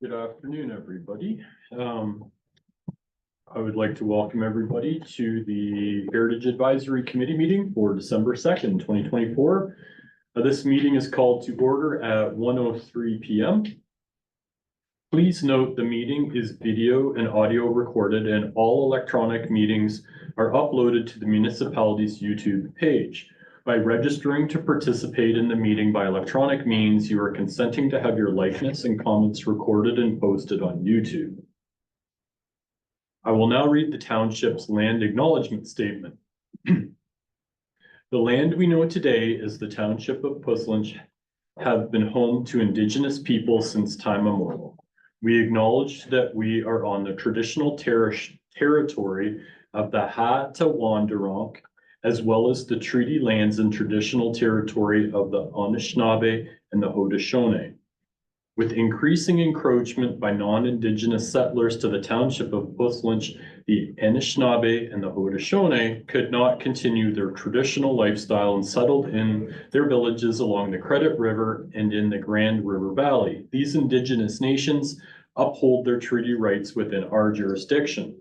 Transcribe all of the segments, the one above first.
Good afternoon, everybody. I would like to welcome everybody to the Heritage Advisory Committee meeting for December 2nd, 2024. This meeting is called to order at 1:03 p.m. Please note the meeting is video and audio recorded, and all electronic meetings are uploaded to the municipality's YouTube page. By registering to participate in the meeting by electronic means, you are consenting to have your likeness and comments recorded and posted on YouTube. I will now read the township's land acknowledgement statement. The land we know today as the Township of Puslinch have been home to Indigenous people since time immemorial. We acknowledge that we are on the traditional territory of the Hattawandaronk, as well as the treaty lands and traditional territory of the Anishinaabe and the Haudenosaunee. With increasing encroachment by non-Indigenous settlers to the Township of Puslinch, the Anishinaabe and the Haudenosaunee could not continue their traditional lifestyle and settled in their villages along the Credit River and in the Grand River Valley. These Indigenous nations uphold their treaty rights within our jurisdiction.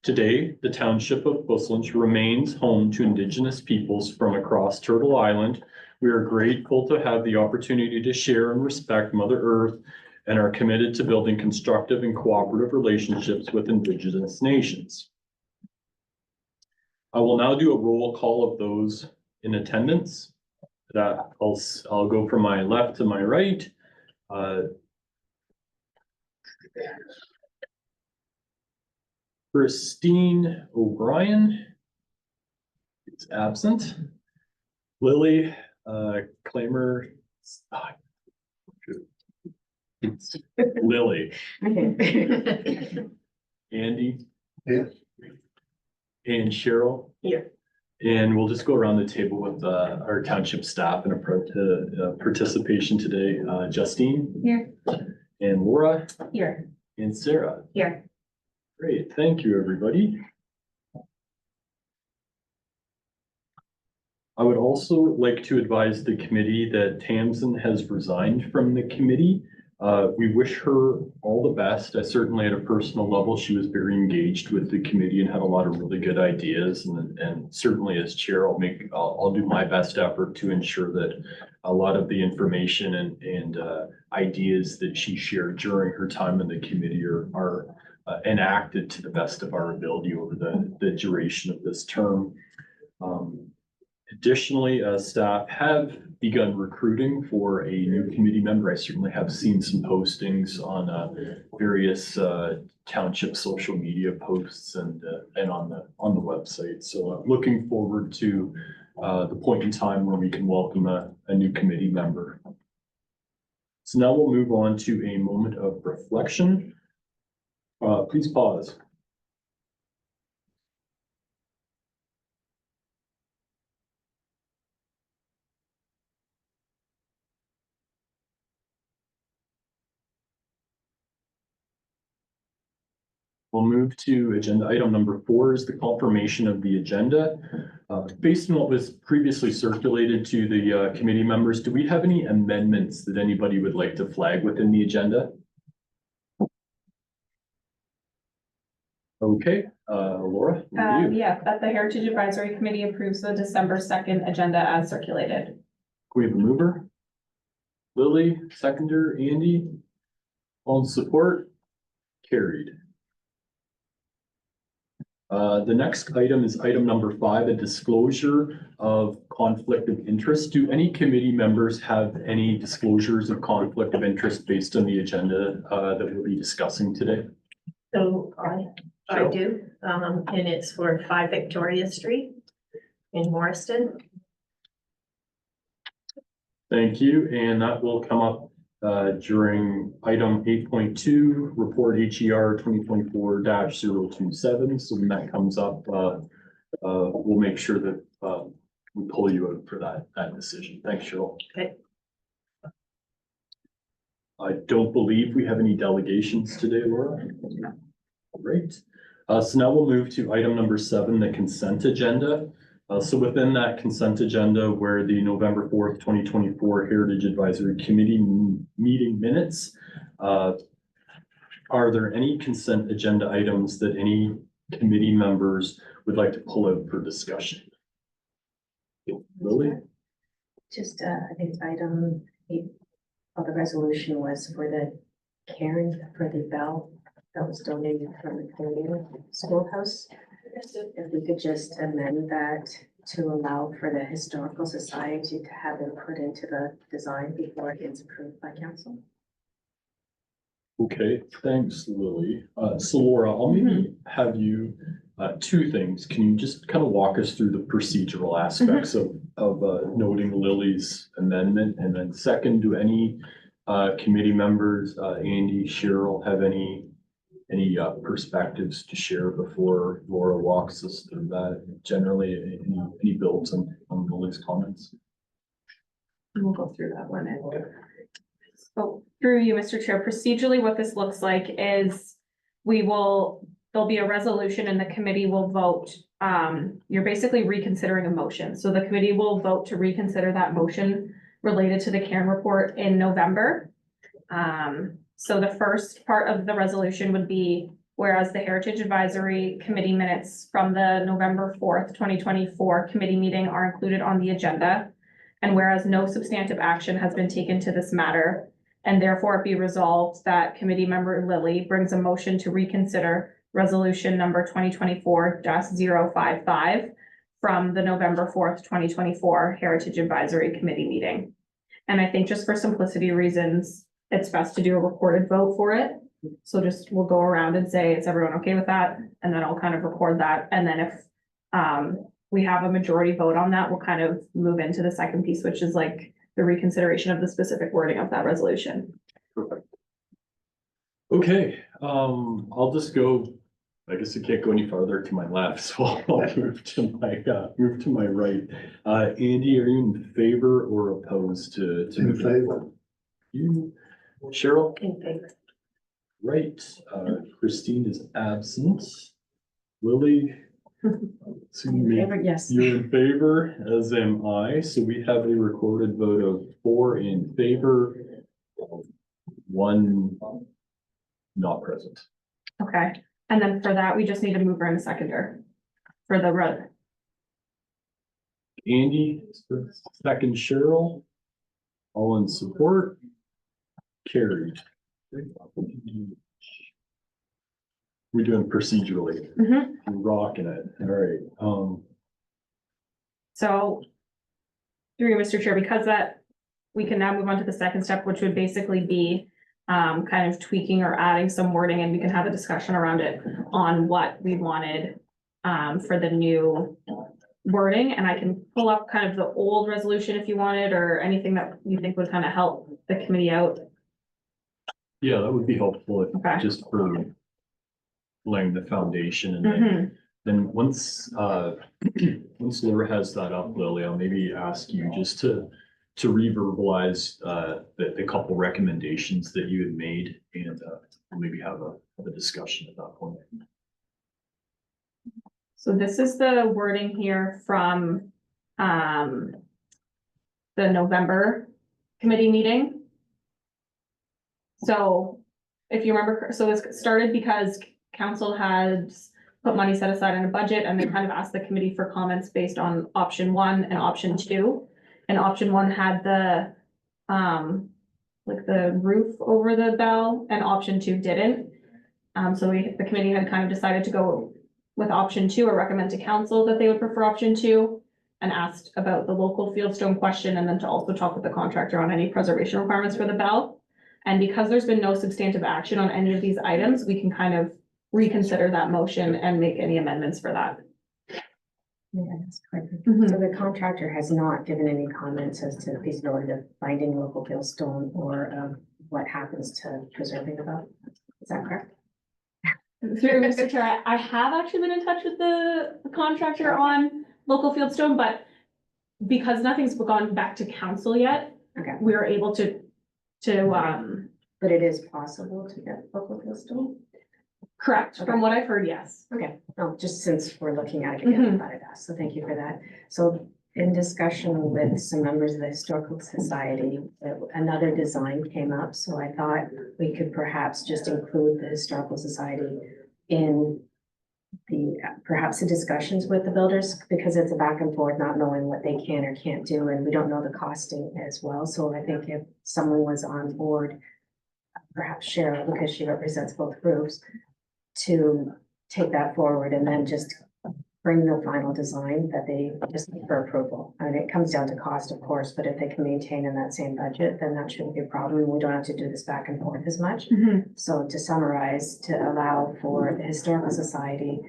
Today, the Township of Puslinch remains home to Indigenous peoples from across Turtle Island. We are grateful to have the opportunity to share and respect Mother Earth and are committed to building constructive and cooperative relationships with Indigenous nations. I will now do a roll call of those in attendance. I'll go from my left to my right. Christine O'Brien is absent. Lily Claimer, it's Lily. Andy. Yeah. And Cheryl. Here. And we'll just go around the table with our township staff and participation today. Justine. Here. And Laura. Here. And Sarah. Here. Great, thank you, everybody. I would also like to advise the committee that Tamsin has resigned from the committee. We wish her all the best. I certainly at a personal level, she was very engaged with the committee and had a lot of really good ideas. And certainly as chair, I'll do my best effort to ensure that a lot of the information and ideas that she shared during her time in the committee are enacted to the best of our ability over the duration of this term. Additionally, staff have begun recruiting for a new committee member. I certainly have seen some postings on various township social media posts and on the website. So looking forward to the point in time where we can welcome a new committee member. So now we'll move on to a moment of reflection. Please pause. We'll move to agenda item number 4 is the confirmation of the agenda. Based on what was previously circulated to the committee members, do we have any amendments that anybody would like to flag within the agenda? Okay, Laura. Yeah, that the Heritage Advisory Committee approves the December 2nd agenda as circulated. Can we have a mover? Lily, seconder, Andy. All in support? Carried. The next item is item number 5, a disclosure of conflict of interest. Do any committee members have any disclosures of conflict of interest based on the agenda that we'll be discussing today? So I do, and it's for 5 Victoria Street in Morriston. Thank you, and that will come up during item 8.2, report HER 2024-027. So when that comes up, we'll make sure that we pull you out for that decision. Thanks, Cheryl. Okay. I don't believe we have any delegations today, Laura. Great. So now we'll move to item number 7, the consent agenda. So within that consent agenda where the November 4th, 2024 Heritage Advisory Committee meeting minutes Are there any consent agenda items that any committee members would like to pull out for discussion? Lily? Just, I think item 8 of the resolution was for the Karen, for the bell that was donated from the Canadian Schoolhouse. If we could just amend that to allow for the Historical Society to have input into the design before it gets approved by council. Okay, thanks, Lily. So Laura, I'll maybe have you, two things. Can you just kind of walk us through the procedural aspects of noting Lily's amendment? And then second, do any committee members, Andy, Cheryl, have any perspectives to share before Laura walks us through that? Generally, any builds on Lily's comments? We'll go through that one. So through you, Mr. Chair, procedurally, what this looks like is there'll be a resolution and the committee will vote. You're basically reconsidering a motion. So the committee will vote to reconsider that motion related to the Karen report in November. So the first part of the resolution would be, whereas the Heritage Advisory Committee minutes from the November 4th, 2024 committee meeting are included on the agenda. And whereas no substantive action has been taken to this matter, and therefore it be resolved that committee member Lily brings a motion to reconsider resolution number 2024-055 from the November 4th, 2024 Heritage Advisory Committee meeting. And I think just for simplicity reasons, it's best to do a recorded vote for it. So we'll go around and say, is everyone okay with that? And then I'll kind of record that. And then if we have a majority vote on that, we'll kind of move into the second piece, which is like the reconsideration of the specific wording of that resolution. Perfect. Okay, I'll just go, I guess I can't go any farther to my left, so I'll move to my right. Andy, are you in favor or opposed to? In favor. You, Cheryl? In favor. Right, Christine is absent. Lily? Yes. You're in favor, as am I, so we have a recorded vote of 4 in favor, 1 not present. Okay, and then for that, we just need a mover and a seconder for the road. Andy, second Cheryl, all in support, carried. We're doing procedurally, Mhm. we're rocking it, all right, So through you, Mr. Chair, because that, we can now move on to the second step, which would basically be kind of tweaking or adding some wording, and we can have a discussion around it on what we wanted for the new wording. And I can pull up kind of the old resolution if you wanted, or anything that you think would kind of help the committee out. yeah, that would be helpful, if- Okay. just for laying the foundation, and Mhm. then once Laura has that up, Lily, I'll maybe ask you just to reverbalize the couple recommendations that you had made, and we'll maybe have a discussion at that point. So this is the wording here from the November committee meeting. So if you remember, so this started because council had put money set aside in a budget, and they kind of asked the committee for comments based on option 1 and option 2. And option 1 had the like the roof over the bell, and option 2 didn't. So the committee had kind of decided to go with option 2, or recommend to council that they would prefer option 2, and asked about the local fieldstone question, and then to also talk with the contractor on any preservation requirements for the bell. And because there's been no substantive action on any of these items, we can kind of reconsider that motion and make any amendments for that. Yeah, that's correct. Mhm. So the contractor has not given any comments as to the feasibility of finding local fieldstone or what happens to preserving the bell. Is that correct? Through Mr. Chair, I have actually been in touch with the contractor on local fieldstone, but because nothing's gone back to council yet, Okay, we were able to, but it is possible to get local fieldstone? correct, from what I've heard, yes. Okay, no, just since we're looking at it again, I thought I'd ask, so thank you for that. So in discussion with some members of the Historical Society, another design came up, so I thought we could perhaps just include the Historical Society in perhaps the discussions with the builders, because it's a back and forth, not knowing what they can or can't do, and we don't know the costing as well. So I think if someone was on board, perhaps Cheryl, because she represents both groups, to take that forward and then just bring the final design that they just need for approval. I mean, it comes down to cost, of course, but if they can maintain in that same budget, then that shouldn't be a problem. We don't have to do this back and forth as much. So to summarize, to allow for the Historical Society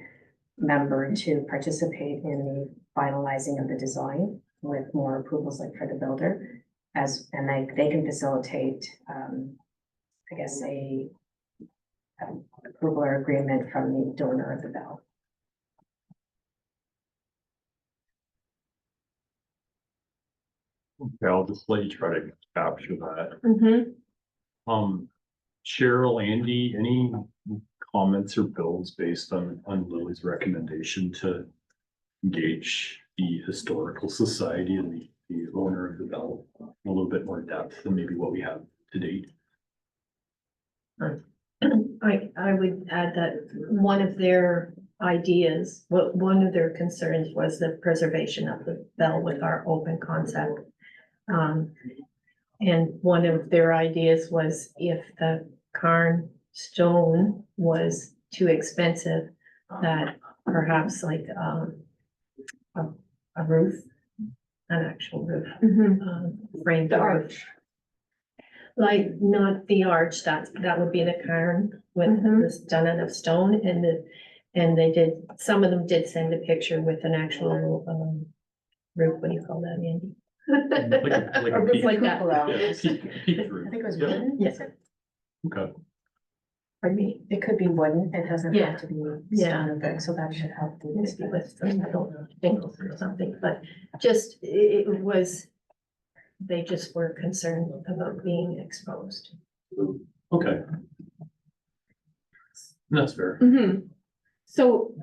member to participate in the finalizing of the design with more approvals like for the builder, and they can facilitate, I guess, a approval or agreement from the donor of the bell. Okay, I'll just let you try to capture that. Mm-hmm. Cheryl, Andy, any comments or bills based on Lily's recommendation to engage the Historical Society and the owner of the bell in a little bit more depth than maybe what we have to date? I would add that one of their ideas, one of their concerns was the preservation of the bell with our open concept. And one of their ideas was if the Cairn stone was too expensive, that perhaps like a roof, an actual roof, framed The roof. arch. Like not the arch, that would be the Cairn with this done out of stone, and they did, some of them did send a picture with an actual roof, what do you call that, Andy? Like A a roof peak. like that. Yeah, peak roof. I think it was Yeah. wooden. Yeah. is it? Okay, Pardon me, It could be wooden. It doesn't Yeah. have to be Yeah. stone or brick, so that should help. maybe with some, I don't know, shingles or something, but just, it was, they just were concerned about being exposed. okay. That's fair. Mm-hmm. So.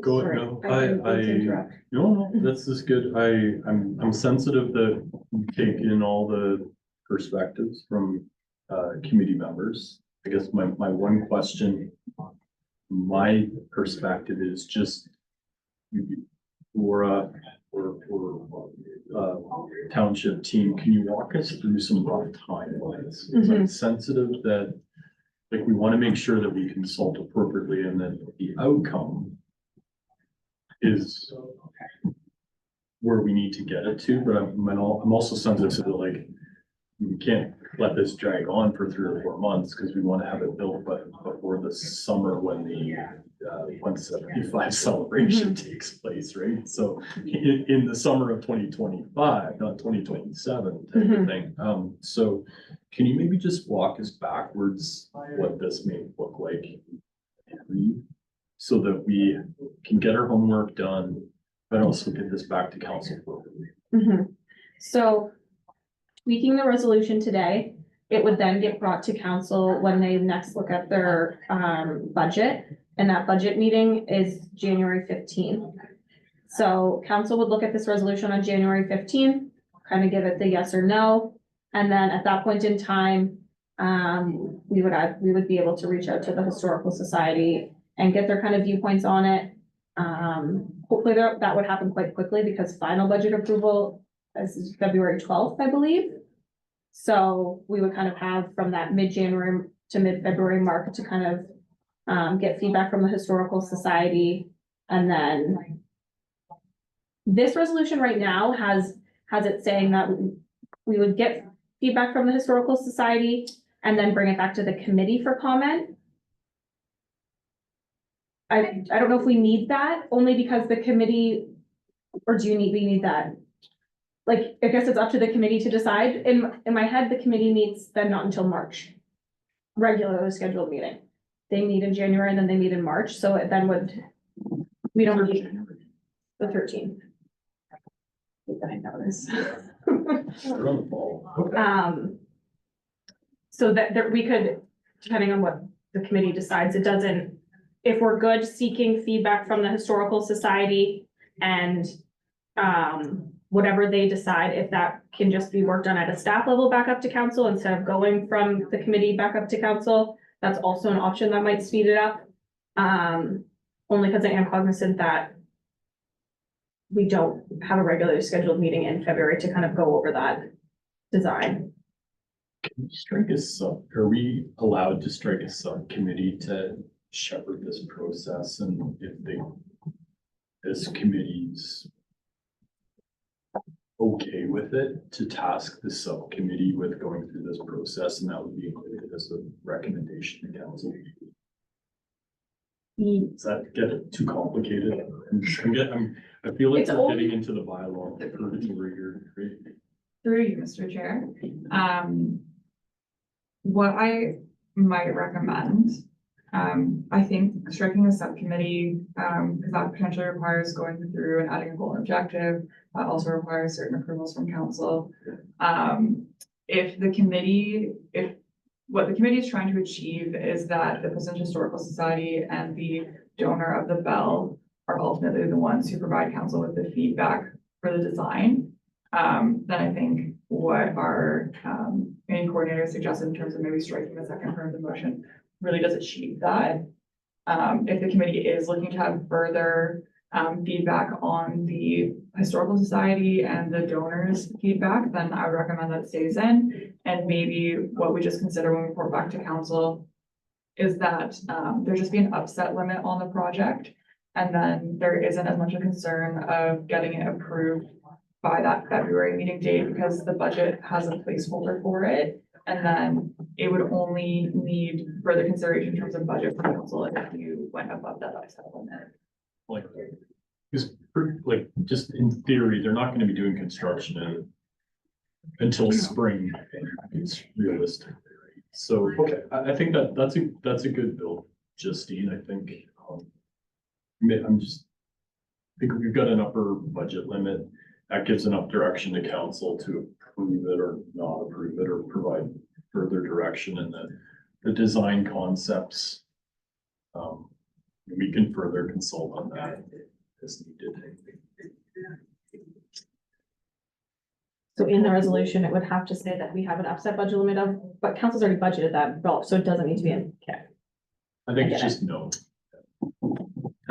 Go Sorry, no, didn't mean to interrupt. No, this is good. I'm sensitive that you take in all the perspectives from committee members. I guess my one question, my perspective is just Laura or township team, can you walk us through some rough timelines? 'Cause I'm sensitive that, like, we want to make sure that we consult appropriately and that the outcome is where we need to get it to, but I'm also sensitive to, like, we can't let this drag on for 3 or 4 months because we want to have it built, but before the summer when the 175 celebration takes place, right? So in the summer of 2025, not 2027 type of thing. So can you maybe just walk us backwards what this may look like so that we can get our homework done, but also get this back to council appropriately? So tweaking the resolution today, it would then get brought to council when they next look at their budget. And that budget meeting is January 15th. So council would look at this resolution on January 15th, kind of give it the yes or no. And then at that point in time, we would be able to reach out to the Historical Society and get their kind of viewpoints on it. Hopefully that would happen quite quickly because final budget approval is February 12th, I believe. So we would kind of have from that mid-January to mid-February mark to kind of get feedback from the Historical Society. And then this resolution right now has it saying that we would get feedback from the Historical Society and then bring it back to the committee for comment. I don't know if we need that, only because the committee, or do we need that? Like, I guess it's up to the committee to decide. In my head, the committee meets then not until March. Regularly scheduled meeting. They meet in January and then they meet in March, so it then we don't need the 13th. I know this. We're on the ball. Okay. So that we could, depending on what the committee decides, it doesn't, if we're good seeking feedback from the Historical Society and whatever they decide, if that can just be worked on at a staff level back up to council instead of going from the committee back up to council, that's also an option that might speed it up. Only because I am cognizant that we don't have a regularly scheduled meeting in February to kind of go over that design. Can we strike a are we allowed to strike a subcommittee to shepherd this process, and if this committee's okay with it, to task the subcommittee with going through this process, and that would be included as a recommendation to council? Does that get it too complicated? I feel like It's we're only- getting into the bylaw. Right? Through you, Mr. Chair. What I might recommend, I think striking a subcommittee, because that potentially requires going through and adding a goal and objective. That also requires certain approvals from council. If what the committee is trying to achieve is that the Pleasant Historical Society and the donor of the bell are ultimately the ones who provide council with the feedback for the design, then I think what our meeting coordinator suggested in terms of maybe striking the second part of the motion really does achieve that. If the committee is looking to have further feedback on the Historical Society and the donors' feedback, then I would recommend that it stays in. And maybe what we just consider when we report back to council is that there just be an upset limit on the project. And then there isn't as much a concern of getting it approved by that February meeting date, because the budget has a placeholder for it. And then it would only need further consideration in terms of budget from council if you went above that upset limit. Like, just in theory, they're not gonna be doing construction until spring. It's realistic. So, okay, I think that's a good build, Justine, I think. I think we've got an upper budget limit. That gives enough direction to council to approve it or not approve it, or provide further direction in the design concepts. We can further consult on that as needed. So in the resolution, it would have to say that we have an upset budget limit of, but council's already budgeted that, so it doesn't need to be in. Okay. I think I it's get just no.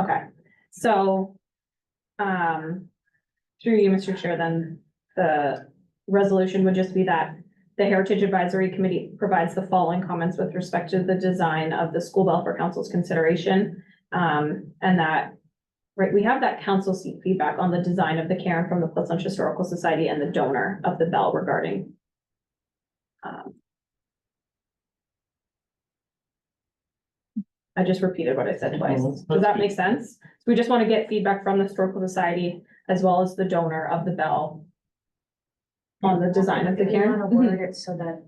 Okay, so, through you, Mr. Chair, then the resolution would just be that the Heritage Advisory Committee provides the following comments with respect to the design of the school bell for council's consideration. And that, right, we have that council seat feedback on the design of the cairn from the Pleasant Historical Society and the donor of the bell regarding. I just repeated what I said twice. That's Does that good. make sense? So we just want to get feedback from the Historical Society as well as the donor of the bell on the design of the If you cairn. want to word it so that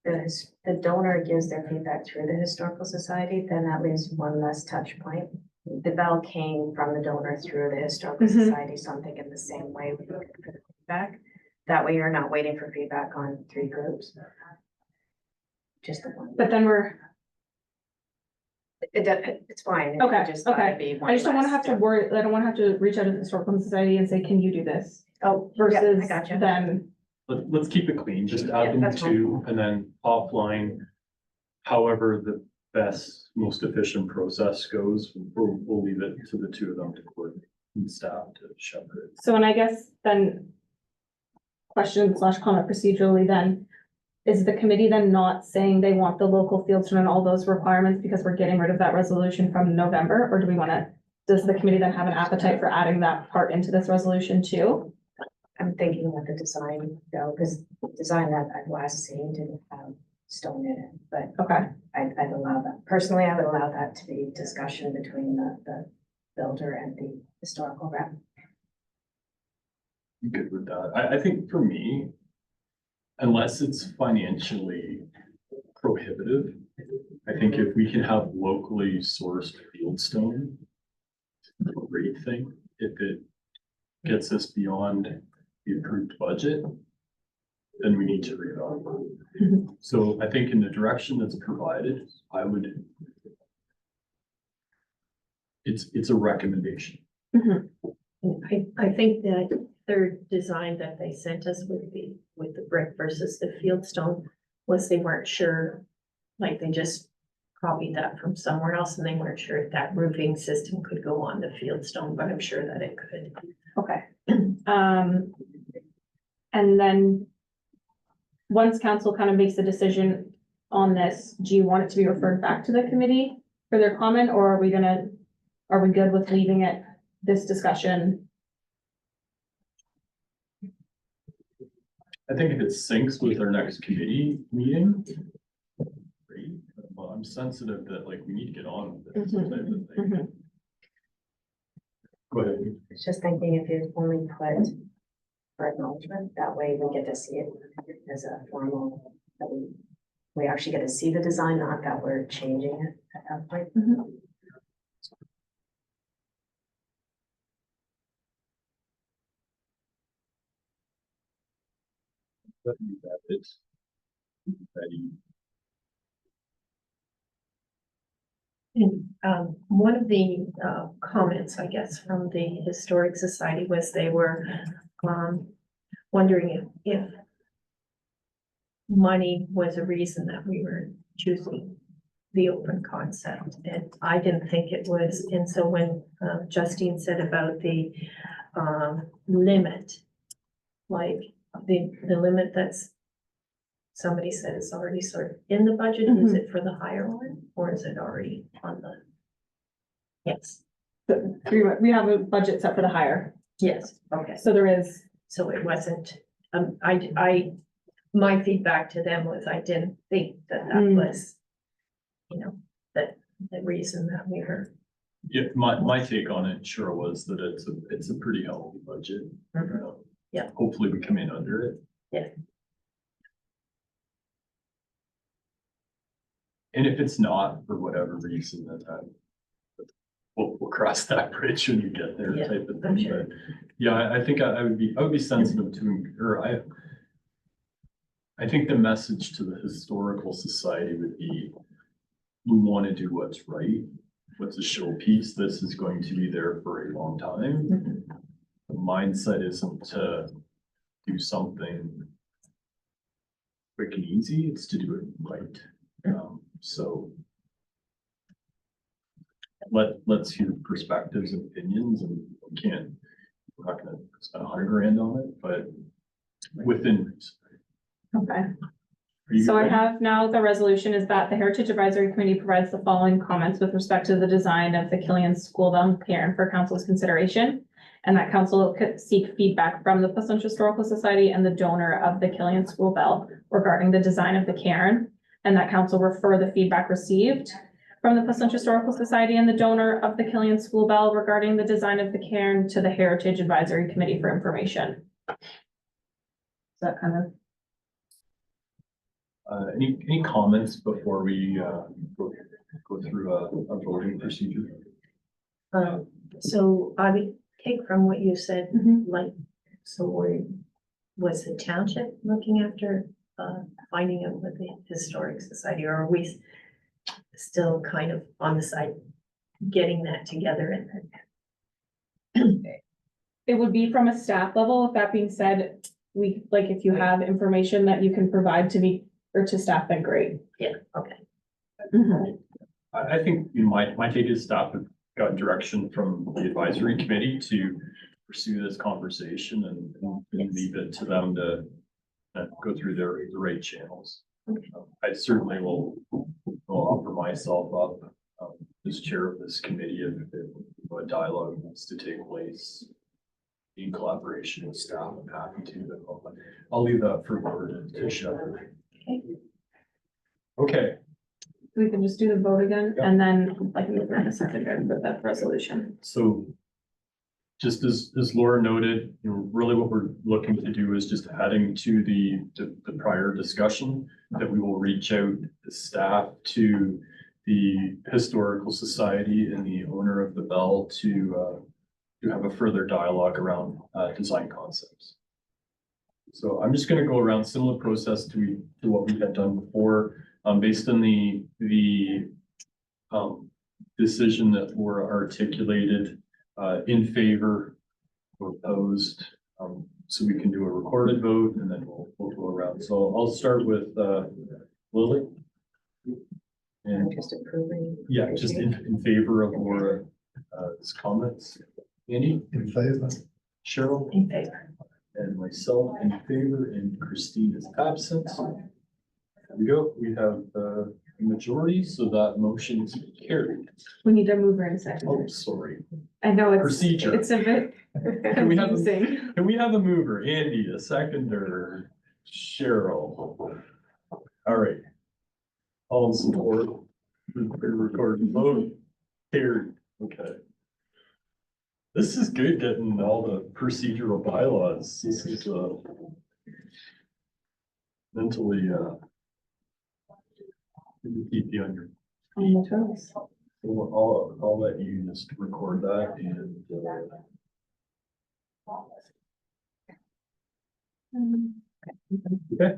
the donor gives their feedback through the Historical Society, then that leaves one less touch point. The bell came from the donor through the Historical Mhm. Society, so I'm thinking the same way we look for the feedback. That way you're not waiting for feedback on 3 groups. Just the one. But then It's fine. Okay, It just gotta okay. be one I just don't want to less have to worry, I don't want to have to reach out to the Historical Society and say, can you do this? Oh, yeah, Versus I gotcha. then, Let's keep it clean, just Yeah, add them that's fine. to, and then offline, however the best, most efficient process goes, we'll leave it to the 2 of them to coordinate and staff to shepherd it. so and I guess then question / comment procedurally then, is the committee then not saying they want the local fieldstone and all those requirements because we're getting rid of that resolution from November? Or do we want to, does the committee then have an appetite for adding that part into this resolution too? I'm thinking with the design, though, because the design that I've last seen didn't have stone in it, but Okay, I'd allow that. Personally, I would allow that to be discussion between the builder and the historical rep. I'm good with that. I think for me, unless it's financially prohibitive, I think if we can have locally sourced fieldstone, it's a great thing. If it gets us beyond the approved budget, then we need to reevaluate. Mhm. So I think in the direction that's provided, it's a recommendation. Mhm. I think that third design that they sent us with the brick versus the fieldstone was they weren't sure, like they just copied that from somewhere else and they weren't sure if that roofing system could go on the fieldstone, but I'm sure that it could. Okay. And then once council kind of makes a decision on this, do you want it to be referred back to the committee for their comment, or are we good with leaving it, this discussion? I think if it syncs with our next committee meeting, great. Well, I'm sensitive that like we need to get on with this type of thing. Go ahead. I was just thinking if you only put for acknowledgement, that way we get to see it as a formal, that we actually get to see the design, not that we're changing it at that point. That it's ready. And one of the comments, I guess, from the Historic Society was they were wondering if money was a reason that we were choosing the open concept, and I didn't think it was. And so when Justine said about the limit, like the limit that's somebody said is already sort of in the budget, is it for the higher one, or is it already on the? Yes, We have a budget set for the hire, yes, okay, so there is, so it wasn't, my feedback to them was I didn't think that was, you know, that the reason that we were. Yeah, my take on it sure was that it's a pretty healthy budget. Yeah. Hopefully we come in under it. Yeah. And if it's not, for whatever reason, we'll cross that bridge when you get there Yeah, type of I'm thing, sure. but yeah, I think I would be sensitive to, or I think the message to the Historical Society would be, we want to do what's right, what's a showpiece, this is going to be there for a long time. The mindset isn't to do something quick and easy, it's to do it right. So let's hear perspectives and opinions, and we're not gonna spend $100,000 on it, but within reason. okay. Are you So I ready? have now the resolution is that the Heritage Advisory Committee provides the following comments with respect to the design of the Killian School Bell Cairn for council's consideration. And that council could seek feedback from the Placentia Historical Society and the donor of the Killian School Bell regarding the design of the cairn. And that council refer the feedback received from the Placentia Historical Society and the donor of the Killian School Bell regarding the design of the cairn to the Heritage Advisory Committee for information. Is that kind of? Any comments before we go through a voting procedure? So I would take from what you said, like, so was the township looking after finding out with the Historic Society, or are we still kind of on the side getting that together? And It would be from a staff level. That being said, if you have information that you can provide to me or to staff, then great. yeah, okay. I think my take is staff have got direction from the advisory committee to pursue this conversation and leave it to them to go through the right channels. Okay. I certainly will offer myself up as chair of this committee if a dialogue needs to take place in collaboration with staff. I'm happy to, but I'll leave that for Laura to share. Okay. We can just do the vote again and then like we were in a second for that resolution. So just as Laura noted, really what we're looking to do is just adding to the prior discussion that we will reach out as staff to the Historical Society and the owner of the bell to have a further dialogue around design concepts. So I'm just going to go around similar process to what we had done before, based on the decision that were articulated in favor or opposed? So we can do a recorded vote and then we'll go around. So I'll start with, Lily. I'm And just approving. yeah, just in favor of Laura's comments. Andy? In favor. Cheryl? In favor. And myself in favor, and Christine is absent. There we go. We have the majority, so that motion is carried. We need a mover and second. Oh, sorry. I know Procedure. it's a bit Can we have a- confusing. Can we have a mover? Andy, a seconder, Cheryl. All right. All in support. Recorded vote. Carried. Okay. This is good getting all the procedural bylaws. This is mentally keep you on your. On the toes. I'll let you just record that and okay.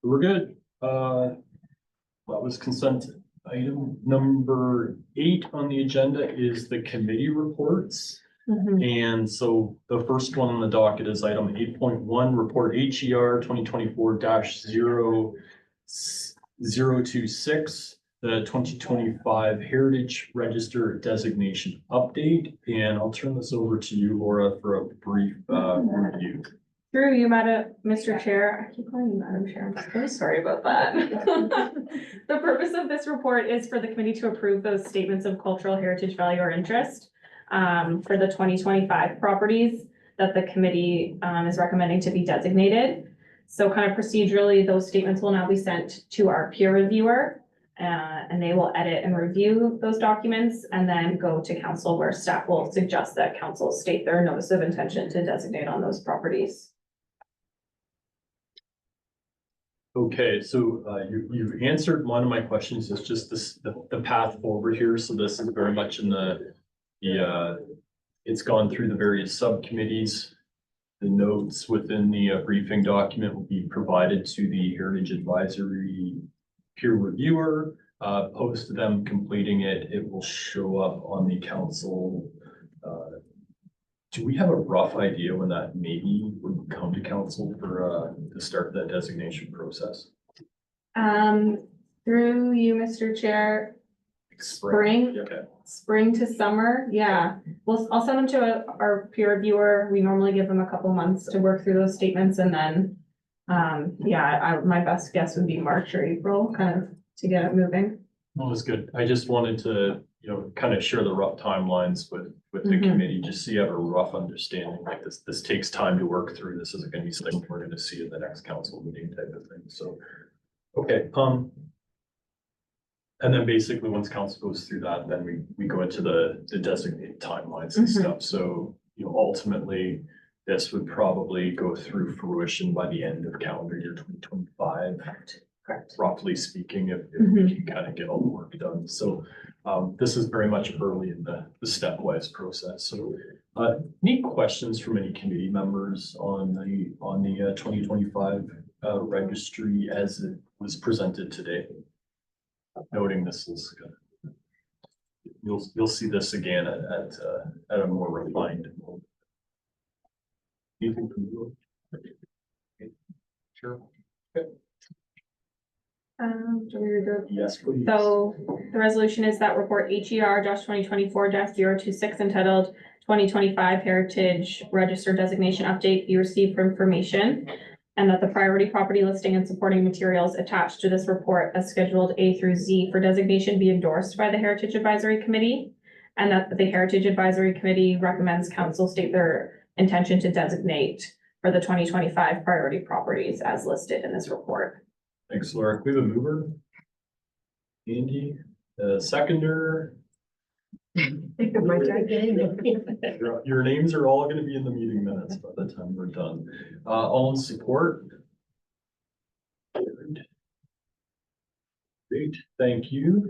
We're good. That was consent. Item number 8 on the agenda is the committee reports. Mhm. And so the first one on the docket is item 8.1, report HER 2024-0026, the 2025 Heritage Register designation update. And I'll turn this over to you, Laura, for a brief review. Through you, Mr. Chair, I keep calling you Madam Chair, I'm so sorry about that. The purpose of this report is for the committee to approve those statements of cultural heritage value or interest for the 2025 properties that the committee is recommending to be designated. So kind of procedurally, those statements will now be sent to our peer reviewer and they will edit and review those documents and then go to council where staff will suggest that council state their notice of intention to designate on those properties. Okay, so you answered one of my questions. It's just the path forward here. So this is very much in the it's gone through the various subcommittees. The notes within the briefing document will be provided to the Heritage Advisory peer reviewer. Post them completing it, it will show up on the council. Do we have a rough idea when that maybe would come to council for the start of that designation process? Through you, Mr. Chair, Spring. Okay, spring to summer, yeah. I'll send them to our peer reviewer. We normally give them a couple months to work through those statements and then, my best guess would be March or April, kind of to get it moving. that was good. I just wanted to, kind of share the rough timelines with the Mhm. committee, just so you have a rough understanding, like this takes time to work through. This isn't gonna be something we're gonna see in the next council meeting type of thing, so. Okay, and then basically, once council goes through that, then we go into the designated timelines and Mhm. stuff, so, ultimately, this would probably go through fruition by the end of calendar year 2025. Correct. Roughly speaking, if we can kind of get all the work done, so. This is very much early in the stepwise process, so, any questions from any committee members on the 2025 registry as it was presented today? Noting this is gonna, you'll see this again at a more refined. Anything from you? Sure. Do we read the- Yes, please. So the resolution is that report HER 2024-026 entitled 2025 Heritage Register Designation Update be received for information. And that the priority property listing and supporting materials attached to this report as scheduled A through Z for designation be endorsed by the Heritage Advisory Committee. And that the Heritage Advisory Committee recommends council state their intention to designate for the 2025 priority properties as listed in this report. Thanks, Laura. We have a mover. Andy, seconder. Your names are all gonna be in the meeting minutes by the time we're done. All in support? Great, thank you.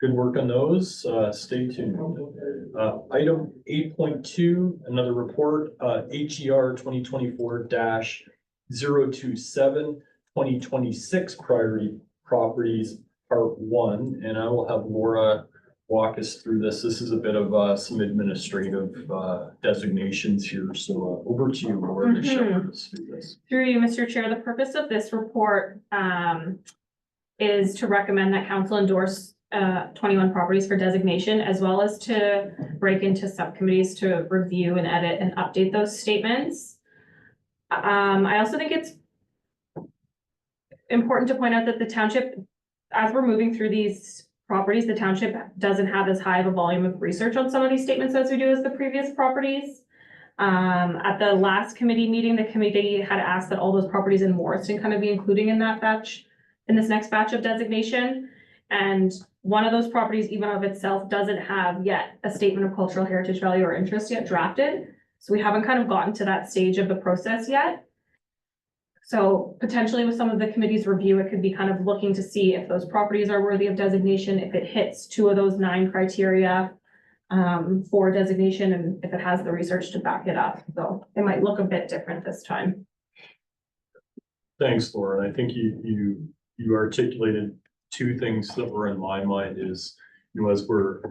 Good work on those. Stay tuned. Item 8.2, another report, HER 2024-027, 2026 priority properties, part 1, and I will have Laura walk us through this. This is a bit of some administrative designations here, so over to you, Laura, to shepherd us through this. Through you, Mr. Chair, the purpose of this report is to recommend that council endorse 21 properties for designation, as well as to break into subcommittees to review and edit and update those statements. I also think it's important to point out that the township, as we're moving through these properties, the township doesn't have as high of a volume of research on some of these statements as we do as the previous properties. At the last committee meeting, the committee had asked that all those properties in Morriston kind of be including in that batch, in this next batch of designation. And one of those properties, even of itself, doesn't have yet a statement of cultural heritage value or interest yet drafted. So we haven't kind of gotten to that stage of the process yet. So potentially with some of the committee's review, it could be kind of looking to see if those properties are worthy of designation, if it hits 2 of those 9 criteria for designation, and if it has the research to back it up. So it might look a bit different this time. Thanks, Laura. I think you articulated 2 things that were in my mind is, you know, as we're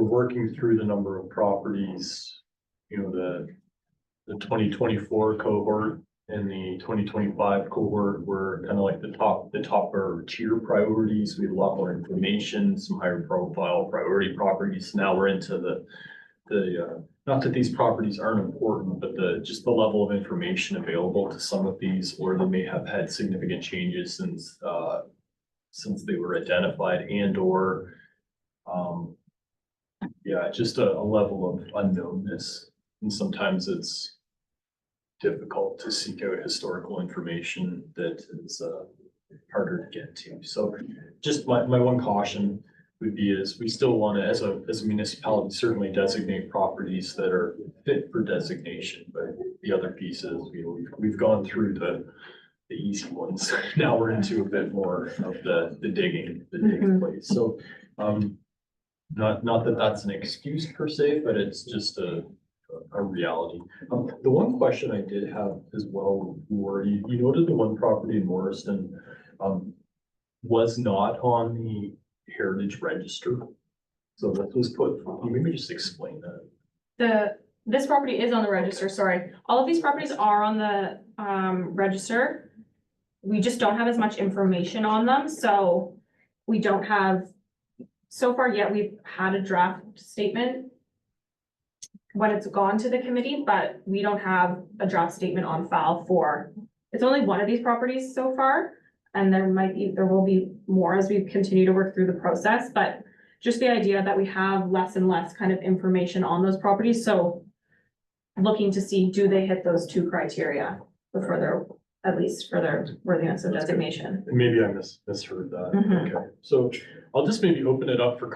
working through the number of properties, you know, the 2024 cohort and the 2025 cohort were kind of like the top or tier priorities. We had a lot more information, some higher profile priority properties. Now we're into the not that these properties aren't important, but just the level of information available to some of these, or they may have had significant changes since they were identified, and or yeah, just a level of unknownness. And sometimes it's difficult to seek out historical information that is harder to get to. So just my one caution would be is we still want to, as a municipality, certainly designate properties that are fit for designation. But the other piece is, you know, we've gone through the easy ones. Now we're into a bit more of the digging place. So not that that's an excuse per se, but it's just a reality. The one question I did have as well, Laura, you noted the one property in Morriston was not on the Heritage Register. So that was put, can you maybe just explain that? This property is on the register, sorry. All of these properties are on the register. We just don't have as much information on them, so we don't have, so far yet, we've had a draft statement when it's gone to the committee, but we don't have a draft statement on file for, it's only one of these properties so far. And there will be more as we continue to work through the process, but just the idea that we have less and less kind of information on those properties. So looking to see, do they hit those 2 criteria before they're, at least for their worthiness of designation? Maybe I misheard that. Mhm. Okay, so I'll just maybe open it up for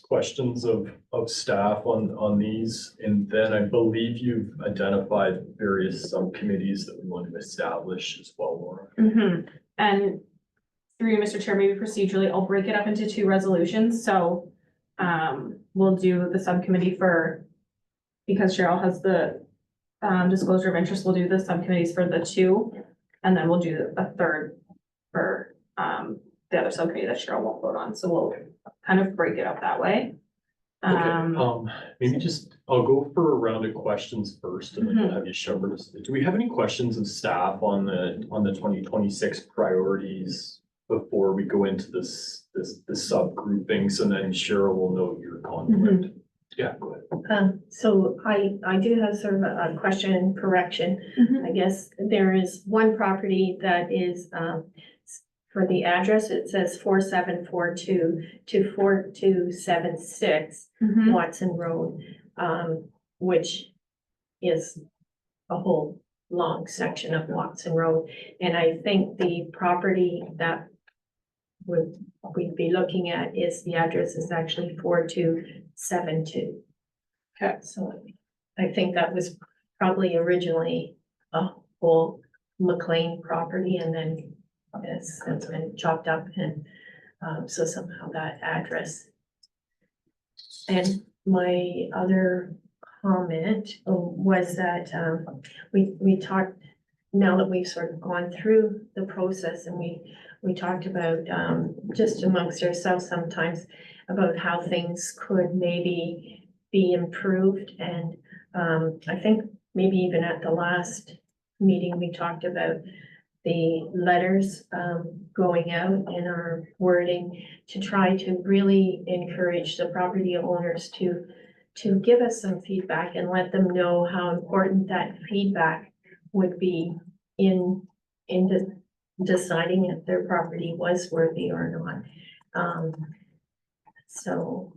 questions of staff on these. And then I believe you've identified various subcommittees that we want to establish as well, Laura. Mm-hmm. And through you, Mr. Chair, maybe procedurally, I'll break it up into 2 resolutions. So we'll do the subcommittee for, because Cheryl has the disclosure of interest, we'll do the subcommittees for the 2, and then we'll do a third for the other subcommittee that Cheryl won't vote on. So we'll kind of break it up that way. Okay, maybe just, I'll go for a round of questions first and then we'll have you shepherd us. Do we have any questions of staff on the 2026 priorities before we go into the subgroupings, and then Cheryl will note your conflict? Yeah, go ahead. So I do have sort of a question correction. I guess there is one property that is, for the address, it says 4742 to 4276 Watson Road, which is a whole long section of Watson Road. And I think the property that we'd be looking at is, the address is actually 4272. Okay. So I think that was probably originally a whole McLean property, and then it's been chopped up, and so somehow that address. And my other comment was that we talked, now that we've sort of gone through the process, and we talked about just amongst ourselves sometimes about how things could maybe be improved. And I think maybe even at the last meeting, we talked about the letters going out in our wording to try to really encourage the property owners to give us some feedback and let them know how important that feedback would be in deciding if their property was worthy or not. So,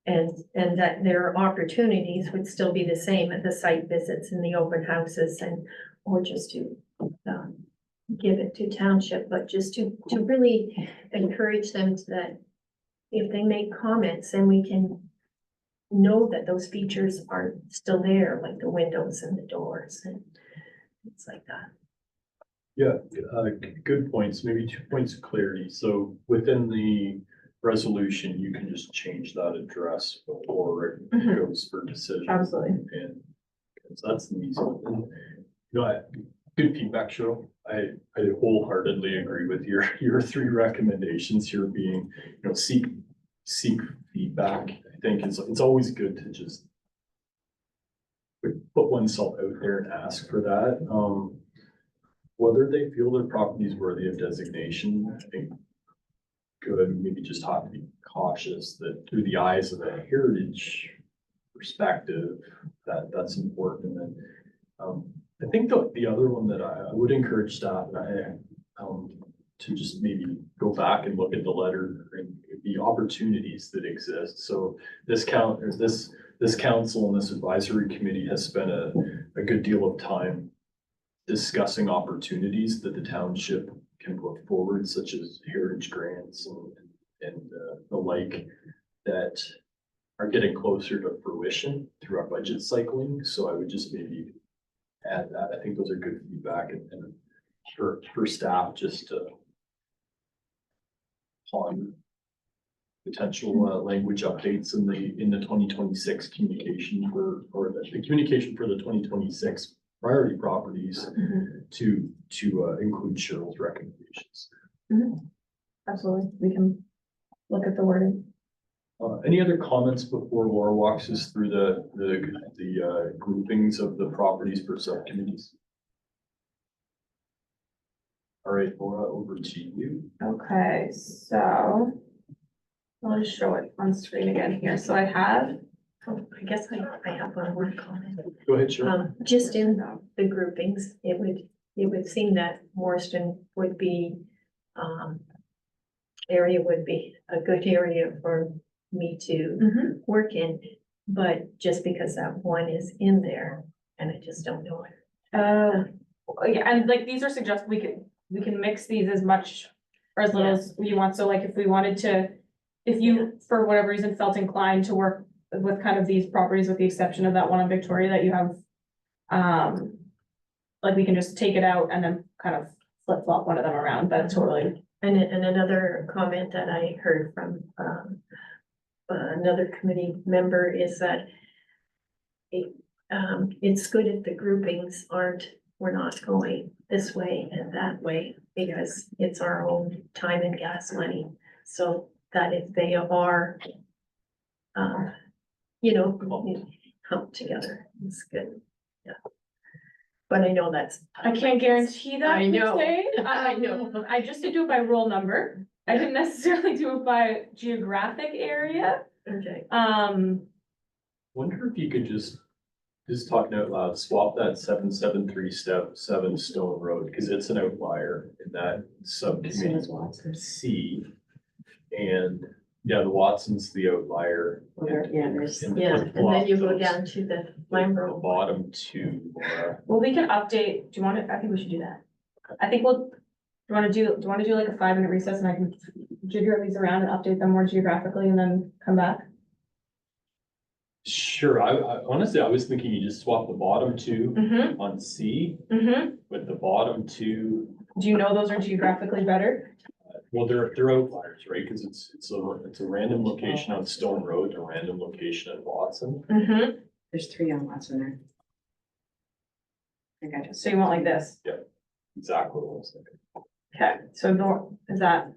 and that their opportunities would still be the same at the site visits and the open houses and, or just to, give it to township, but just to really encourage them to that if they make comments, then we can know that those features are still there, like the windows and the doors and things like that. Yeah, good points, maybe 2 points of clarity. So within the resolution, you can just change that address before it Mhm. goes for decision. Absolutely. And 'cause that's the easy one. And, you know, good feedback, Cheryl. I wholeheartedly agree with your 3 recommendations here being, you know, seek feedback. I think it's always good to just put oneself out there and ask for that. Whether they feel their property is worthy of designation, I think good, maybe just have to be cautious that through the eyes of a heritage perspective, that's important. And then, I think the other one that I would encourage staff and to just maybe go back and look at the letter and the opportunities that exist. So this council and this advisory committee has spent a good deal of time discussing opportunities that the township can put forward, such as heritage grants and the like, that are getting closer to fruition through our budget cycling. So I would just maybe add that. I think those are good feedback and for staff just to on potential language updates in the 2026 communication or the communication for the 2026 priority properties to include Cheryl's recommendations. Absolutely. We can look at the wording. Any other comments before Laura walks us through the groupings of the properties for subcommittees? All right, Laura, over to you. Okay, so I'll just show it on screen again here. So I have, Oh, I guess I have one more comment. Go ahead, Cheryl. Just in the groupings, it would seem that Morriston would be, area would be a good area for me to work in. But just because that one is in there and I just don't know it. yeah, and like these are suggested, we can mix these as much or as little as you want. So like if we wanted to, if you, for whatever reason, felt inclined to work with kind of these properties, with the exception of that one on Victoria that you have, like we can just take it out and then kind of flip flop one of them around, but totally. And another comment that I heard from, another committee member is that it's good if the groupings we're not going this way and that way, because it's our own time and gas money. So that if they are, come together, it's good, yeah. But I know that's. I can't guarantee that. I know. per se. I know. I just did do it by roll number. I didn't necessarily do it by geographic area. Okay. Wonder if you could just talking out loud, swap that 773-7 Stone Road, because it's an outlier in that subcommittee C. And yeah, the Watson's the outlier. There's. And Yeah, flip and then you go flop down those to the the Flamborough. bottom two. Well, we can update. Do you want to, I think we should do that. I think do you want to do like a 5-minute recess and I can jiggle these around and update them more geographically and then come back? Sure, I honestly, I was thinking you just swap the bottom two Mm-hmm, on C mm-hmm. with the bottom two. Do you know those are geographically better? Well, they're outliers, right? Because it's a random location on Stone Road, a random location at Watson. Mm-hmm. There's 3 on Watson there. I think I just. So you want like this? Exactly what I was thinking. Okay, so is that,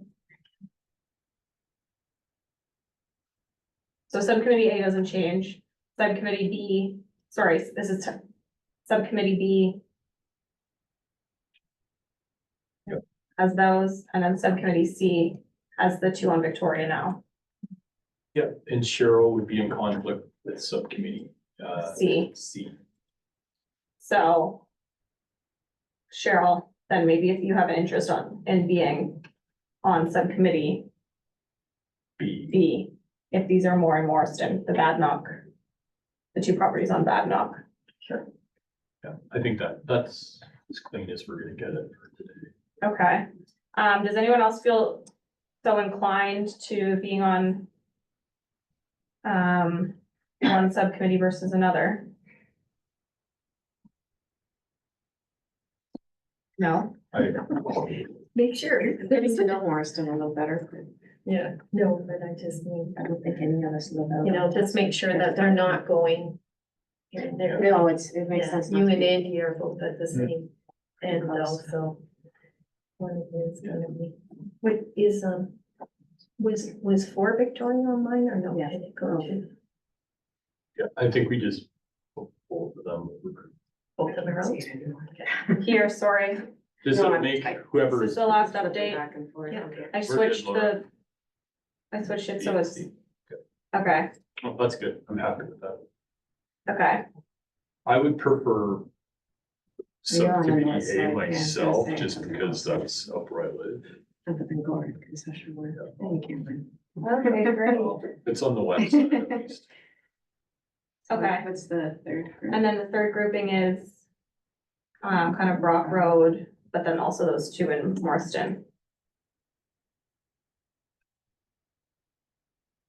So subcommittee A doesn't change. Subcommittee B, sorry, this is subcommittee B. Yep. Has those, and then subcommittee C has the two on Victoria now. Yeah, and Cheryl would be in conflict with subcommittee, C. C. So Cheryl, then maybe if you have an interest in being on subcommittee B. B, if these are more in Morriston, the Badnock, the two properties on Badnock. Yeah, I think that's as clean as we're gonna get it for today. Okay, does anyone else feel so inclined to being on one subcommittee versus another? No? Make sure. Getting to know Morriston a little better. Yeah, no, but I just mean, I don't think any of us live out. you know, just make sure that they're not going here and there. No, it makes Yeah, sense. you not to and be. Andy are both at the same end Close. also. One is gonna be, what is, was 4 Victoria on mine or no? Yeah. Did it go to Yeah, I think we just put both of them. both of our own? Here, sorry, Does No, it I'm make tight. whoever? This is the last Flipping update. Back and forth, Yeah. okay. I good, switched Laura. I switched it so it's, Good. okay, Oh, that's good. I'm happy with that. okay, I would prefer You're on the subcommittee north side, yeah, I A was gonna myself, say. just because that's up where I live. Other than Gordon, because that's your word. Thank you. okay, great, It's on the west side at least. okay. What's the third? group? And then the third grouping is kind of Brock Road, but then also those two in Marston.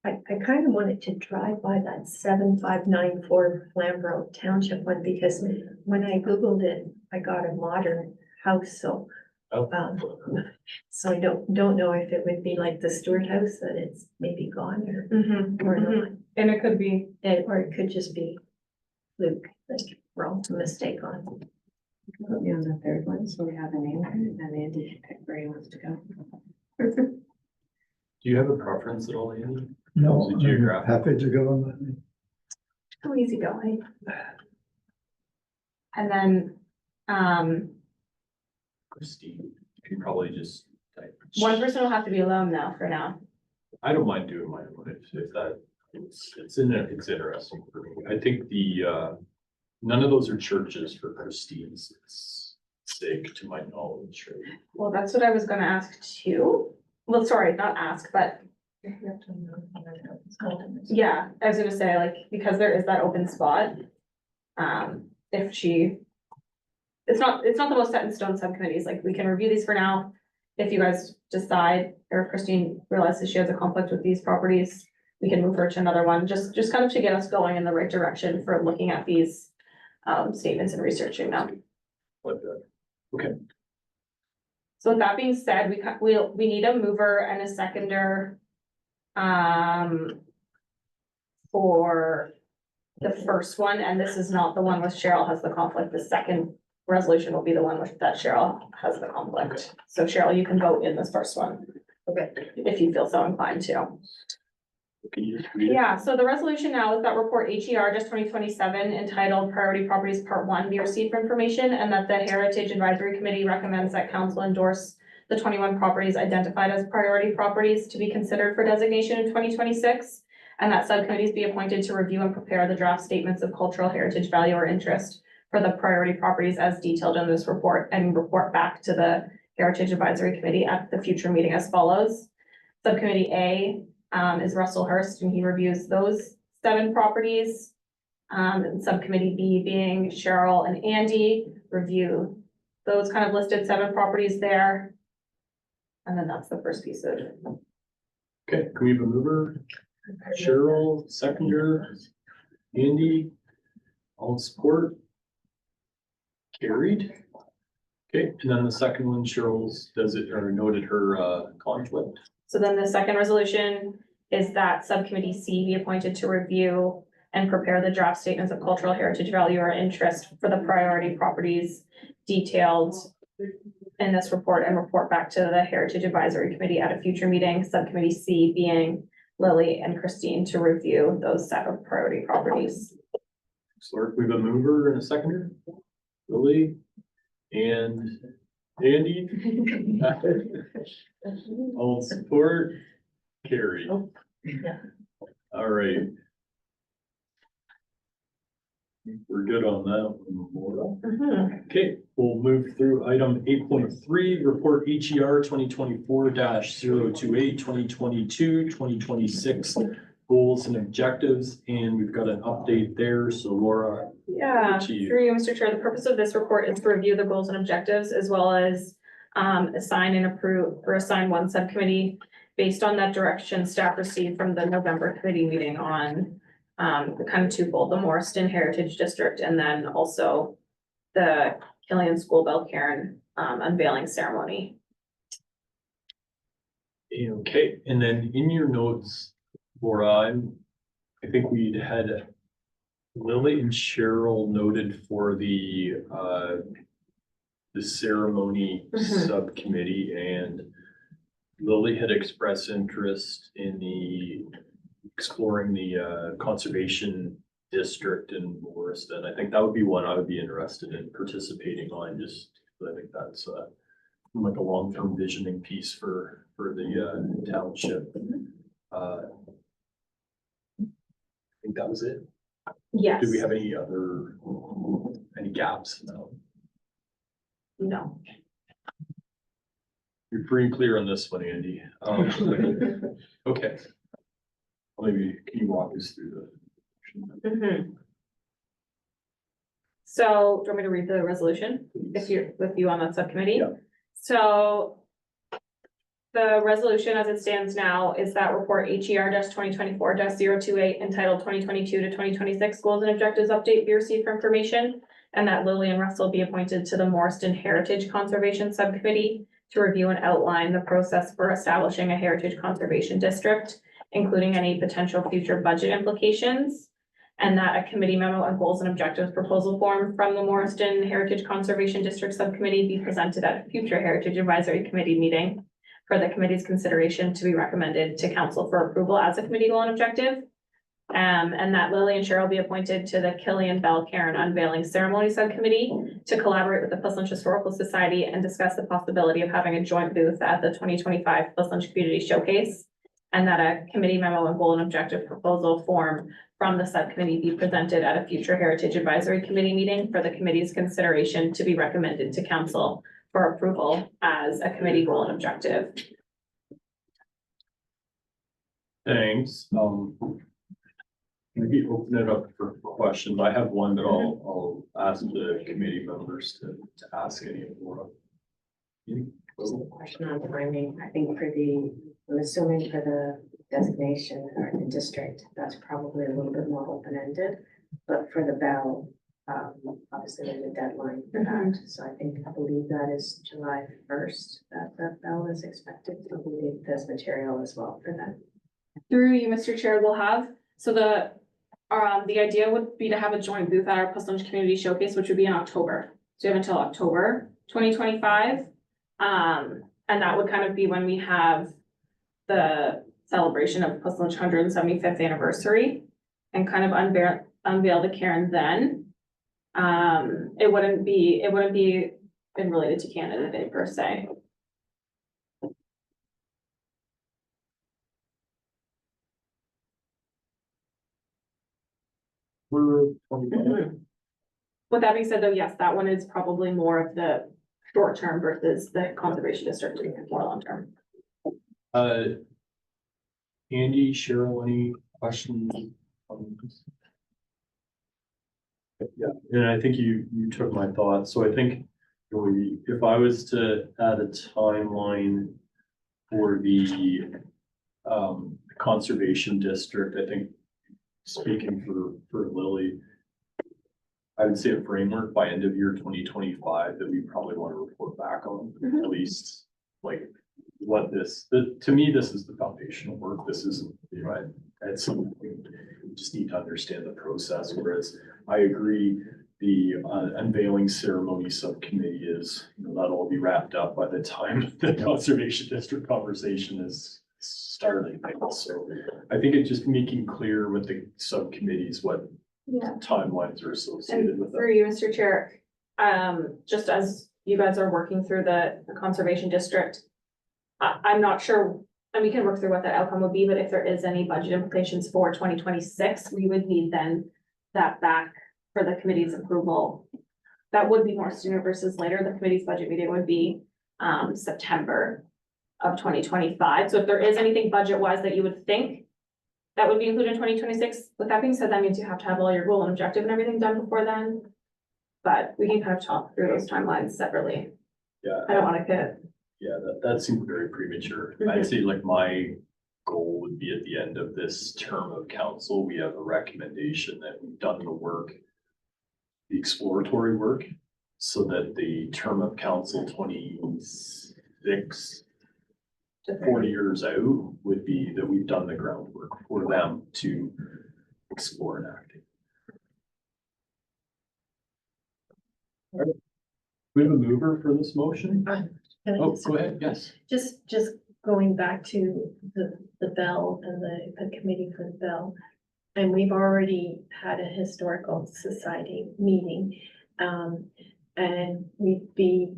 I kind of wanted to drive by that 7594 Flamborough Township one because when I Googled it, I got a modern house, so. Oh. So I don't know if it would be like the Stewart House that it's maybe gone or not. And it could be, Or it could just be Luke, like wrong mistake on. Put me on the third one, so we have a name, and then Andy can pick where he wants to go. Do you have a preference at all, Andy? No, Is it I'm geographic? happy to go on that. too easy going. And then, Christine, you can probably just type. one person will have to be alone now for now. I don't mind doing my own if that, it's interesting for me. I think none of those are churches for Christine's sake, to my knowledge, right? Well, that's what I was gonna ask too. Well, sorry, not ask, but yeah, I was gonna say, like, because there is that open spot. If she. It's not the most set in stone subcommittees, like, we can review these for now. If you guys decide, or if Christine realizes she has a conflict with these properties, we can move her to another one, just kind of to get us going in the right direction for looking at these. Statements and researching them. But, So with that being said, we need a mover and a seconder. For the first one, and this is not the one with Cheryl has the conflict, the second resolution will be the one with that Cheryl has the conflict. So Cheryl, you can vote in this first one. Okay. If you feel so inclined to. can you just read it? Yeah, so the resolution now is that report HER just 2027 entitled Priority Properties Part 1 be received for information, and that the Heritage Advisory Committee recommends that council endorse the 21 properties identified as priority properties to be considered for designation in 2026, and that subcommittees be appointed to review and prepare the draft statements of cultural heritage value or interest for the priority properties as detailed in this report, and report back to the Heritage Advisory Committee at the future meeting as follows. Subcommittee A is Russell Hurst, and he reviews those 7 properties. And subcommittee B being Cheryl and Andy review those kind of listed 7 properties there. And then that's the first piece of. Okay, can we have a mover? Cheryl, seconder, Andy, all in support? Carried. Okay, and then the second one, Cheryl's, does it, or noted her conflict? So then the second resolution is that subcommittee C be appointed to review and prepare the draft statements of cultural heritage value or interest for the priority properties detailed in this report, and report back to the Heritage Advisory Committee at a future meeting, subcommittee C being Lily and Christine to review those set of priority properties. So we have a mover and a seconder, Lily and Andy. All in support, Carrie. Yeah. All right. We're good on that one, Laura. Mhm. Okay, we'll move through item 8.3, report HER 2024-028, 2022, 2026 goals and objectives, and we've got an update there, so Laura. Yeah, To you. through you, Mr. Chair, the purpose of this report is to review the goals and objectives as well as assign and approve or assign one subcommittee based on that direction staff received from the November committee meeting on the kind of twofold, the Morriston Heritage District and then also the Killian School Bell Karen unveiling ceremony. Okay, and then in your notes, Laura, I think we'd had Lily and Cheryl noted for the ceremony Mhm. subcommittee, and Lily had expressed interest in exploring the conservation district in Morriston. I think that would be one I would be interested in participating on, just, I think that's like a long-term visioning piece for the township. I think that was it. Yes. Do we have any gaps? No. No. You're pretty clear on this one, Andy. Okay. Maybe, can you walk us through the? Mhm. So, do you want me to read the resolution if you're with you on that subcommittee? Yeah. So the resolution as it stands now is that report HER 2024-028 entitled 2022 to 2026 goals and objectives update be received for information. And that Lily and Russell be appointed to the Morriston Heritage Conservation Subcommittee to review and outline the process for establishing a heritage conservation district, including any potential future budget implications. And that a committee memo and goals and objectives proposal form from the Morriston Heritage Conservation District Subcommittee be presented at a future Heritage Advisory Committee meeting for the committee's consideration to be recommended to council for approval as a committee goal and objective. And that Lily and Cheryl be appointed to the Killian Bell Karen Unveiling Ceremony Subcommittee to collaborate with the Plymouth Historical Society and discuss the possibility of having a joint booth at the 2025 Plymouth Community Showcase. And that a committee memo and goal and objective proposal form from the subcommittee be presented at a future Heritage Advisory Committee meeting for the committee's consideration to be recommended to council for approval as a committee goal and objective. Thanks. Maybe open it up for questions. I have one, but I'll ask the committee members to ask any more. Just a question on timing. I think I'm assuming for the designation or the district, that's probably a little bit more open-ended. But for the bell, obviously there's a deadline for that. So I believe that is July 1st that the bell is expected. So we need this material as well for that. Through you, Mr. Chair, we'll have, so the idea would be to have a joint booth at our Plymouth Community Showcase, which would be in October. So you have until October 2025. And that would kind of be when we have the celebration of Plymouth's 175th anniversary and kind of unveil the Karen then. It wouldn't be related to Canada Day per se. We're 25. With that being said, though, yes, that one is probably more of the short term versus the conservation district is more long term. Andy, Cheryl, any questions? Yeah, and I think you took my thoughts. So I think if I was to add a timeline for the conservation district, I think speaking for Lily, I would say a framework by end of year 2025 that we probably want to report back on, at least like what to me, this is the foundational work. This isn't, at some point, we just need to understand the process. Whereas I agree, the unveiling ceremony subcommittee is, that'll all be wrapped up by the time the conservation district conversation is starting things. So I think it's just making clear with the subcommittees what Yeah. timelines are associated And with for them. you, Mr. Chair, just as you guys are working through the conservation district, I'm not sure, and we can work through what that outcome would be, but if there is any budget implications for 2026, we would need then that back for the committee's approval. That would be more sooner versus later. The committee's budget meeting would be September of 2025. So if there is anything budget-wise that you would think that would be included in 2026, with that being said, that means you have to have all your goal and objective and everything done before then. But we can kind of talk through those timelines separately. Yeah. I don't want to get, Yeah, that seemed very premature. Mhm. I'd say like my goal would be at the end of this term of council, we have a recommendation that we've done the work, the exploratory work, so that the term of council 26, 40 years out would be that we've done the groundwork for them to explore and act. We have a mover for this motion? Can I Oh, just- go ahead, yes. Just going back to the bell and the committee for the bell. And we've already had a historical society meeting. And we'd be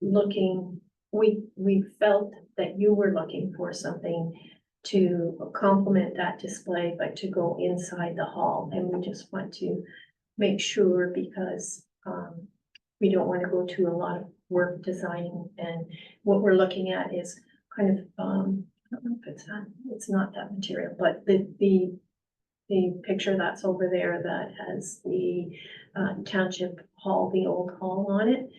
looking, we felt that you were looking for something to complement that display, but to go inside the hall. And we just want to make sure because, we don't want to go to a lot of work designing, and what we're looking at is kind of, I don't know if it's not that material, but the picture that's over there that has the township hall, the old hall on it,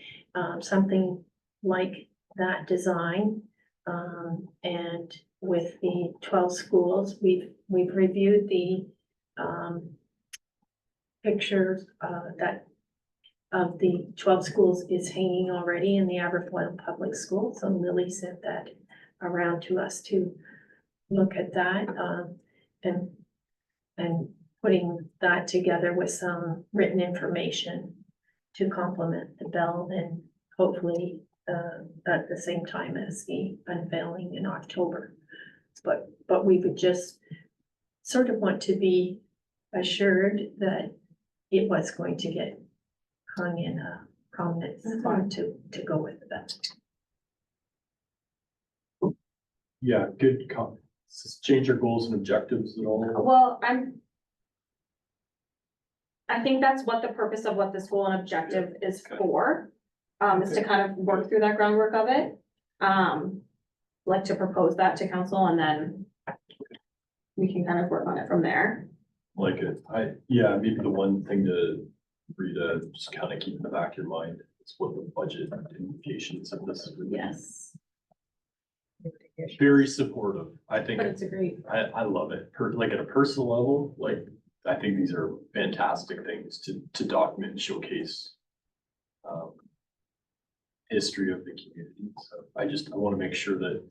something like that design. And with the 12 schools, we've reviewed the pictures that of the 12 schools is hanging already in the Aberfoyle Public School. So Lily sent that around to us to look at that, and putting that together with some written information to complement the bell, and hopefully at the same time as the unveiling in October. But we would just sort of want to be assured that it was going to get hung in a prominent spot to go with that. Yeah, good comment. Does this change your goals and objectives at all? well, I think that's what the purpose of what this goal and objective is Okay. for, is to kind of work through that groundwork of it. Like to propose that to council, and then we can kind of work on it from there. Like it, yeah, maybe the one thing to Rita, just kind of keep in the back of your mind is what the budget implications of this would be. Yes, Very supportive. I think, but it's a great, I love it. Like at a personal level, like, I think these are fantastic things to document and showcase history of the community. So I want to make sure that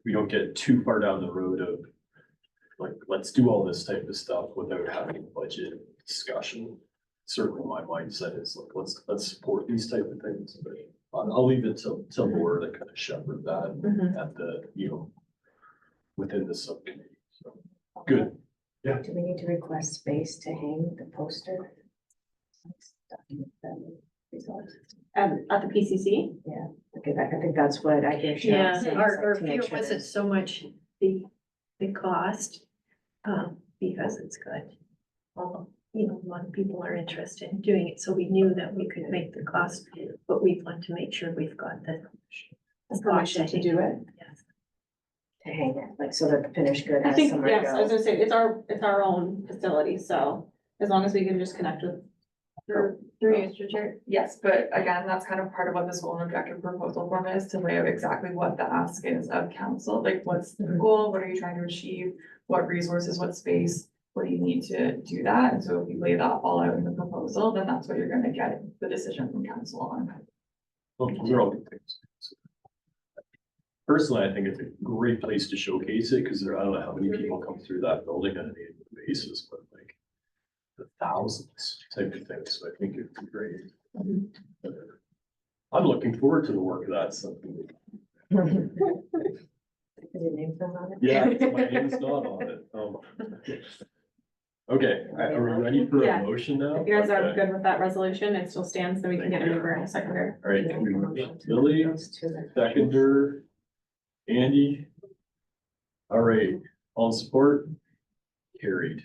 we don't get too far down the road of like, let's do all this type of stuff without having a budget discussion. Certainly my mindset is like, let's support these type of things, but I'll leave it till Laura to kind of shepherd that Mhm. at the, within the subcommittee. So, good. Do we need to request space to hang the poster? at the PCC. Okay, I think that's what I hear. Cheryl Yeah, saying, our to make fear sure wasn't there's- so much the cost, because it's good. Although, a lot of people are interested in doing it, so we knew that we could make the cost, but we want to make sure we've got the Permission to do it. Yes. To hang it, like, so that the finished good I has think, somewhere yes, I was to gonna say, it's our own facility, so as long as we can just connect with. Through you, Mr. Chair. Yes, but again, that's kind of part of what this goal and objective proposal form is, to lay out exactly what the ask is of council, like what's the goal, what are you trying to achieve? What resources, what space, what do you need to do that? And so if you lay that all out in the proposal, then that's what you're gonna get the decision from council on. Well, those are all good things. Personally, I think it's a great place to showcase it because I don't know how many people come through that building on an annual basis, but like the thousands type of things. So I think it'd be great. I'm looking forward to the work of that. Something. I didn't name's not on it. Yeah, my name's not on it. Okay, are we ready for Yeah. a motion now? If you guys are Okay. good with that resolution, it still stands, then we can get it over in a second. All right, Lily, Those two that- seconder, Andy. All right, all in support? Carried.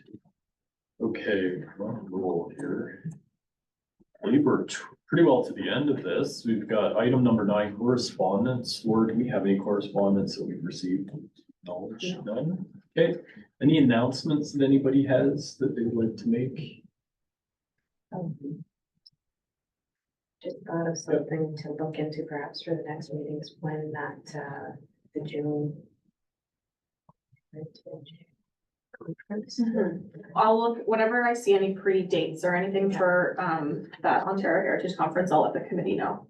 Okay, we're on a roll here. I believe we're pretty well to the end of this. We've got item number 9, correspondence. Or do we have any correspondence that we've received? Knowledge, none? Okay, any announcements that anybody has that they would like to make? Just thought of something to look into perhaps for the next meetings when that, the June. Conference. I'll look, whenever I see any pre-dates or anything for, that Ontario Heritage Conference, I'll let the committee know.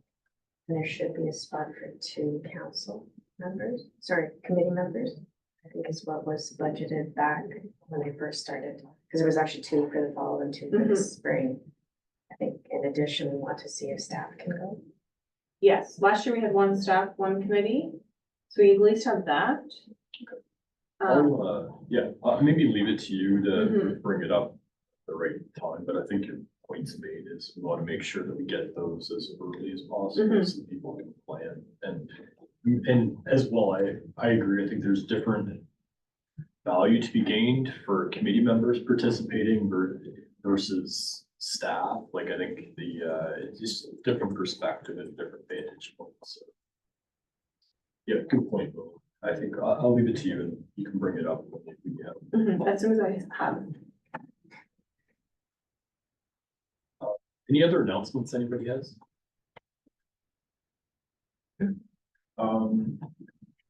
And there should be a spot for 2 committee members. I think is what was budgeted back when I first started, because there was actually 2 for the fall and 2 for the spring. I think in addition, we want to see if staff can go. Yes, last year we had 1 staff, 1 committee, so we at least have that. I'll maybe leave it to you to Mhm. bring it up at the right time, but I think your points made is we want to make sure that we get those as early as possible Mhm. so people can plan. And as well, I agree. I think there's different value to be gained for committee members participating versus staff. Like I think it's just a different perspective and different vantage points. So. Yeah, good point, Will. I think I'll leave it to you and you can bring it up when you have. As soon as I have. Any other announcements anybody has?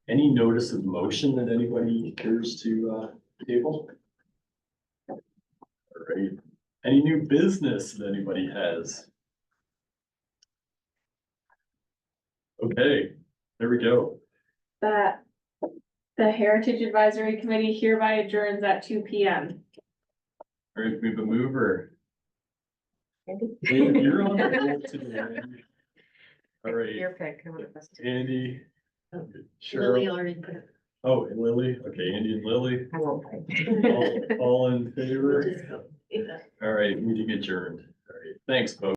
Any notice of motion that anybody cares to table? All right, any new business that anybody has? Okay, there we go. That the Heritage Advisory Committee hereby adjourns at 2 p.m. All right, we have a mover. Andy? You're on the roll today, Andy. All right, Your pick. I want us to- Andy. Lily Cheryl. already put it. Oh, and Lily. Okay, Andy and Lily. I won't fight. All in favor? All right, meeting adjourned. All right, thanks, folks.